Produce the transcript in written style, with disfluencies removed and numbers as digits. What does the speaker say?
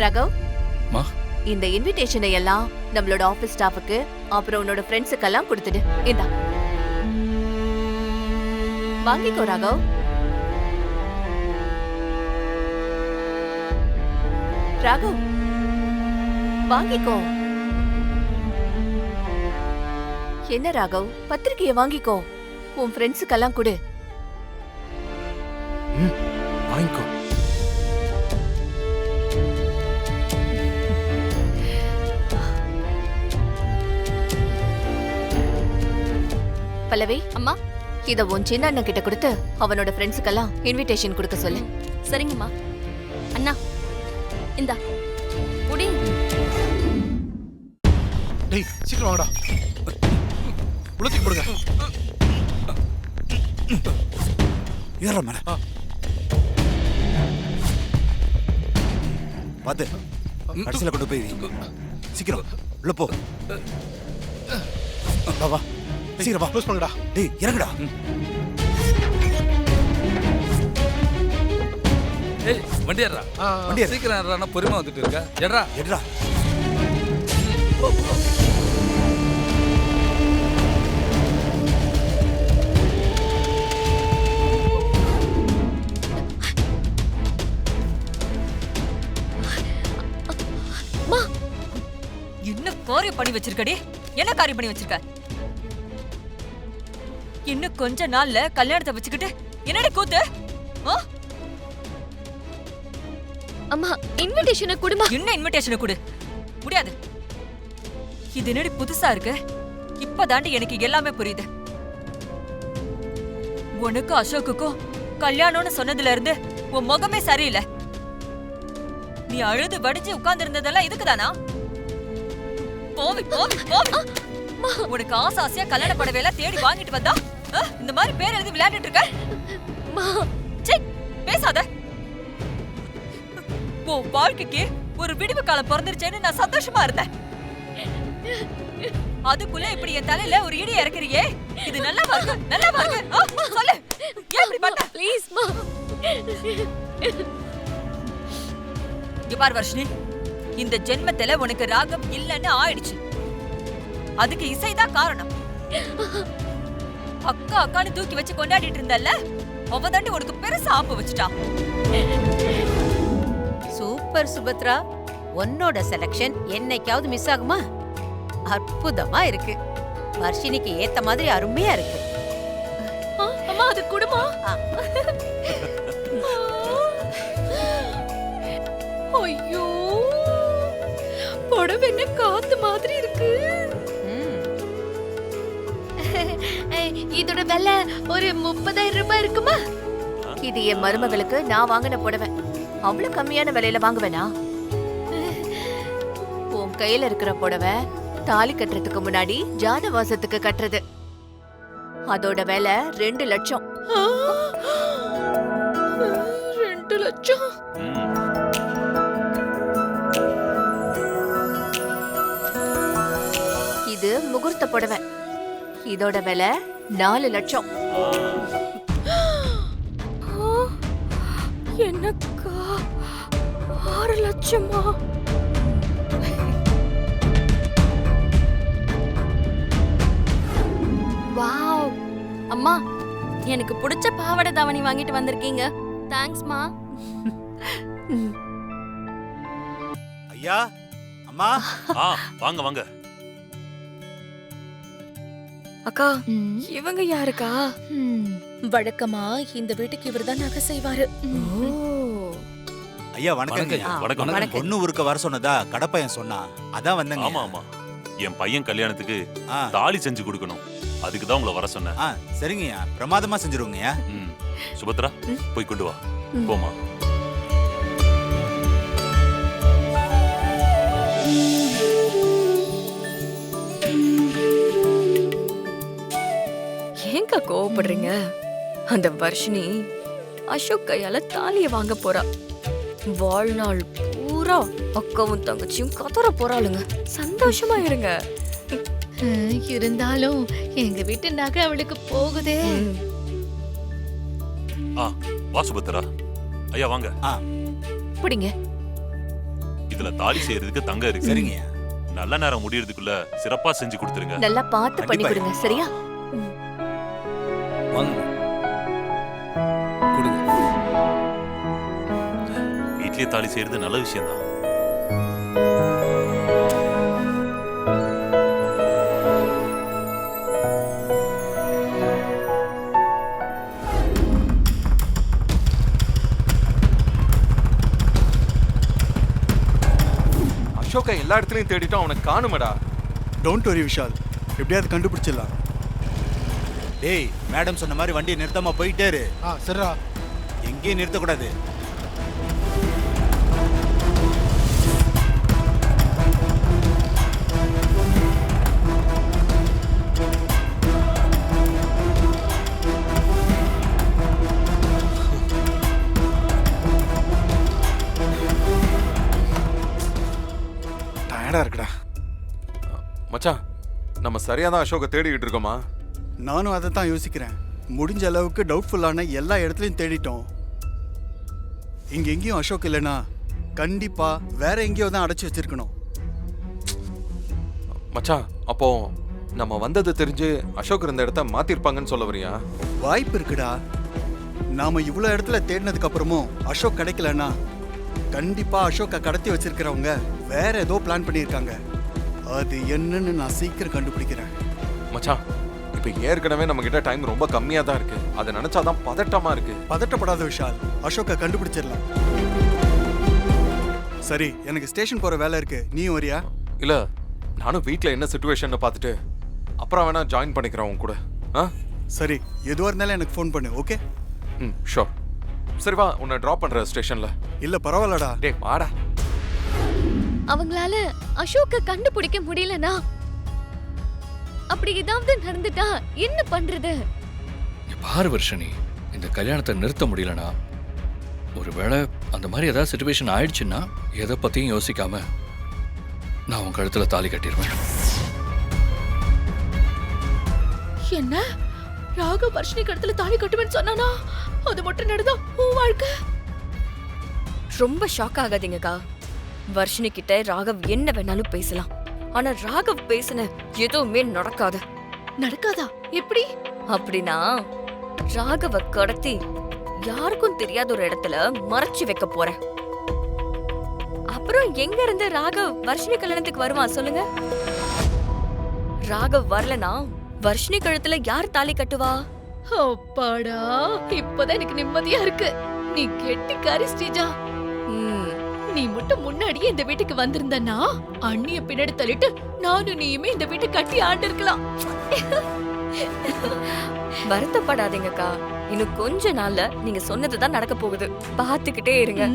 ராகவ், மா, இந்த இன்விடேஷனை எல்லாம் நம்மளோட ஆபீஸ் ஸ்டாஃபுக்கு அப்புறம் உன்னோட ஃப்ரெண்ட்ஸுக்கெல்லாம் கொடுத்துடு. இந்தா வாங்கிக்கோ ராகவ். ராகவ் வாங்கிக்கோ. என்ன ராகவ், பத்திரிக்கையை வாங்கிக்கோ, உன் ஃப்ரெண்ட்ஸுக்கெல்லாம் கொடு. வாங்கிக்கோ. பல்லவி, அம்மா, இத உன் சின்ன அண்ணன் கிட்ட கொடுத்து அவனோட ஃப்ரெண்ட்ஸுக்கெல்லாம் இன்விடேஷன் கொடுக்க சொல்லு. சரிங்கம்மா. அண்ணா இந்தா புடி. டேய் சீக்கிரம் வாங்கடா. உலத்திக்கு போடுங்க. ஏற மேல பாத்து கடைசியில கொண்டு போய் சீக்கிரம் உள்ள போ. வா வா சீக்கிரம் வா. க்ளோஸ் பண்ணுடா. டேய் இறங்குடா. ஏய் வண்டி ஏறா. வண்டி ஏறு. சீக்கிரம் ஏறா, நான் பொறுமையா வந்துட்டு இருக்கேன். ஏறா. எடுடா. என்ன காரியம் பண்ணி வச்சிருக்கடி? என்ன காரியம் பண்ணி வச்சிருக்க? இன்னும் கொஞ்ச நாள்ல கல்யாணத்தை வச்சுக்கிட்டு என்னடி கூத்து? அம்மா, இன்விடேஷனை குடுமா. என்ன இன்விடேஷனை கொடு? முடியாது. இது என்னடி புதுசா இருக்கு? இப்பதாண்டி எனக்கு எல்லாமே புரியுது. உனக்கு அசோக்குக்கும் கல்யாணம்னு சொன்னதுல இருந்து உன் முகமே சரியில்லை. நீ அழுது வடிஞ்சு உட்கார்ந்து இருந்ததெல்லாம் இதுக்குதானா? போவி போவி போவி. உனக்கு ஆசை ஆசையா கல்யாண படவேல தேடி வாங்கிட்டு வந்தா இந்த மாதிரி பேர் எழுதி விளையாண்டுட்டு இருக்க. பேசாத. வாழ்க்கைக்கு ஒரு விடிவு காலம் பிறந்துருச்சேன்னு நான் சந்தோஷமா இருந்தேன். அதுக்குள்ள இப்படி என் தலையில ஒரு இடி இறக்குறியே, இது நல்லா பாருங்க, நல்லா பாருங்க. சொல்லு, ஏன் இப்படி பண்ண? ப்ளீஸ் மா. இங்க பாரு வர்ஷினி, இந்த ஜென்மத்துல உனக்கு ராகம் இல்லன்னு ஆயிடுச்சு. அதுக்கு இசைதான் காரணம். அக்கா அக்கான்னு தூக்கி வச்சு கொண்டாடிட்டு இருந்தல்ல, அவ தாண்டி உனக்கு பெருசா ஆப்பு வச்சுட்டா. சூப்பர் சுபத்ரா, உன்னோட செலக்ஷன் என்னைக்காவது மிஸ் ஆகுமா? அற்புதமா இருக்கு. வர்ஷினிக்கு ஏத்த மாதிரி அருமையா இருக்கு. அம்மா, அது குடுமா. ஐயோ, புடவை என்ன காத்து மாதிரி இருக்கு. இதோட விலை ஒரு 30,000 ரூபாய் இருக்குமா? இது என் மருமகளுக்கு நான் வாங்கின புடவை. அவ்வளவு கம்மியான விலையில வாங்குவேனா? உன் கையில இருக்கிற புடவை தாலி கட்டுறதுக்கு முன்னாடி ஜானவாசத்துக்கு கட்டுறது. அதோட விலை 2 லட்சம். 2 லட்சம்? இது முகூர்த்த புடவை. இதோட விலை 4 லட்சம். என்னக்கா 6 லட்சமா? வாவ் அம்மா, எனக்கு பிடிச்ச பாவாடை தாவணி வாங்கிட்டு வந்திருக்கீங்க. தேங்க்ஸ்மா. ஐயா அம்மா. வாங்க வாங்க. அக்கா, இவங்க யாருக்கா? வழக்கமா இந்த வீட்டுக்கு இவர்தான் நகை செய்வாரு. ஐயா வணக்கம். வணக்கம். பொண்ணு ஊருக்கு வர சொன்னதா கடப்பையன் சொன்னா, அதான் வந்தேங்க. ஆமா ஆமா, என் பையன் கல்யாணத்துக்கு தாலி செஞ்சு கொடுக்கணும், அதுக்கு தான் உங்களை வர சொன்னேன். சரிங்கய்யா, பிரமாதமா செஞ்சிருவங்கய்யா. சுபத்ரா, போய் கொண்டு வா. போமா. ஏங்க கோவப்படுறீங்க? அந்த வர்ஷினி அசோக் கையால தாலிய வாங்க போறா. வாழ்நாள் பூரா அக்காவும் தங்கச்சியும் கதற போறாளுங்க. சந்தோஷமா இருங்க. இருந்தாலும் எங்க வீட்டு நகை அவளுக்கு போகுதே. வா சுபத்ரா. ஐயா வாங்க. பிடிங்க. இதுல தாலி செய்யறதுக்கு தங்கம் இருக்கு. சரிங்க. நல்ல நேரம் முடியறதுக்குள்ள சிறப்பா செஞ்சு கொடுத்துருங்க. நல்லா பார்த்து பண்ணி கண்டிப்பா. கொடுங்க, சரியா? வாங்க கொடுங்க. வீட்லயே தாலி செய்யறது நல்ல விஷயம் தான். அசோகா எல்லா இடத்துலயும் தேடிட்டோம், அவனை காணுமடா. டோன்ட் வரி விஷால், எப்படியாவது கண்டுபிடிச்சிடலாம். டேய், மேடம் சொன்ன மாதிரி வண்டியை நிறுத்தாம போயிட்டே இரு. சரிடா. எங்கேயும் நிறுத்தக்கூடாது. டயர்டா இருக்குடா. மச்சான், நம்ம சரியா தான் அசோகை தேடிக்கிட்டு இருக்கோமா? நானும் அதை தான் யோசிக்கிறேன். முடிஞ்ச அளவுக்கு டவுட்ஃபுல்லான எல்லா இடத்துலையும் தேடிட்டோம். இங்க எங்கேயும் அசோக் இல்லைனா கண்டிப்பா வேற எங்கேயோ தான் அடைச்சி வச்சிருக்கணும். மச்சான், அப்போ நம்ம வந்தது தெரிஞ்சு அசோக் இருந்த இடத்த மாத்திருப்பாங்கன்னு சொல்ல வரியா? வாய்ப்பு இருக்குடா. நாம இவ்வளோ இடத்துல தேடினதுக்கு அப்புறமும் அசோக் கிடைக்கலன்னா கண்டிப்பா அசோக்கை கடத்தி வச்சிருக்கிறவங்க வேற ஏதோ பிளான் பண்ணியிருக்காங்க. அது என்னன்னு நான் சீக்கிரம் கண்டுபிடிக்கிறேன். மச்சான், இப்ப ஏற்கனவே நம்ம கிட்ட டைம் ரொம்ப கம்மியா தான் இருக்கு. அதை நினைச்சாதான் பதட்டமா இருக்கு. பதட்டப்படாத விஷால், அசோக்கை கண்டுபிடிச்சிடலாம். சரி, எனக்கு ஸ்டேஷன் போற வேலை இருக்கு, நீயும் வரியா? இல்ல, நானும் வீட்ல என்ன சிச்சுவேஷன் பார்த்துட்டு அப்புறம் வேணா ஜாயின் பண்ணிக்கிறேன் உன் கூட. சரி, எதுவா இருந்தாலும் எனக்கு ஃபோன் பண்ணு, ஓகே? ஷோர். சரி வா, உன்னை டிராப் பண்ற ஸ்டேஷன்ல. இல்ல பரவாயில்லடா. டேய் வாடா. அவங்களால அசோக்க கண்டுபிடிக்க முடியலனா அப்படி ஏதாவது நடந்துட்டா என்ன பண்றது? இங்க பாரு வர்ஷினி, இந்த கல்யாணத்தை நிறுத்த முடியலனா, ஒருவேளை அந்த மாதிரி ஏதாவது சிச்சுவேஷன் ஆயிடுச்சுன்னா எதை பத்தியும் யோசிக்காம நான் உன் கழுத்துல தாலி கட்டிடுவேன். என்ன ராகவ் வர்ஷினி கழுத்துல தாலி கட்டுவேன்னு சொன்னானா? அது மட்டும் நடந்தா உன் வாழ்க்கை. ரொம்ப ஷாக் ஆகாதீங்கக்கா. வர்ஷினி கிட்ட ராகவ் என்ன வேணாலும் பேசலாம், ஆனா ராகவ் பேசின எதுவுமே நடக்காது. நடக்காதா? எப்படி? அப்படின்னா ராகவ கடத்தி யாருக்கும் தெரியாத ஒரு இடத்துல மறைச்சு வைக்க போறேன். அப்புறம் எங்க இருந்து ராகவ் வர்ஷினி கல்யாணத்துக்கு வருவான் சொல்லுங்க? ராகவ் வரலனா வர்ஷினி கழுத்துல யார் தாலி கட்டுவா? அப்பாடா, இப்பதான் எனக்கு நிம்மதியா இருக்கு. நீ கெட்டிக்காரி ஸ்ரீஜா. நீ மட்டும் முன்னாடியே இந்த வீட்டுக்கு வந்திருந்தனா அண்ணிய பின்னாடி தள்ளிட்டு நானும் நீயுமே இந்த வீட்டை கட்டி ஆண்டு இருக்கலாம். வருத்தப்படாதீங்கக்கா, இன்னும் கொஞ்ச நாள்ல நீங்க சொன்னதுதான் நடக்க போகுது. பாத்துக்கிட்டே இருங்க.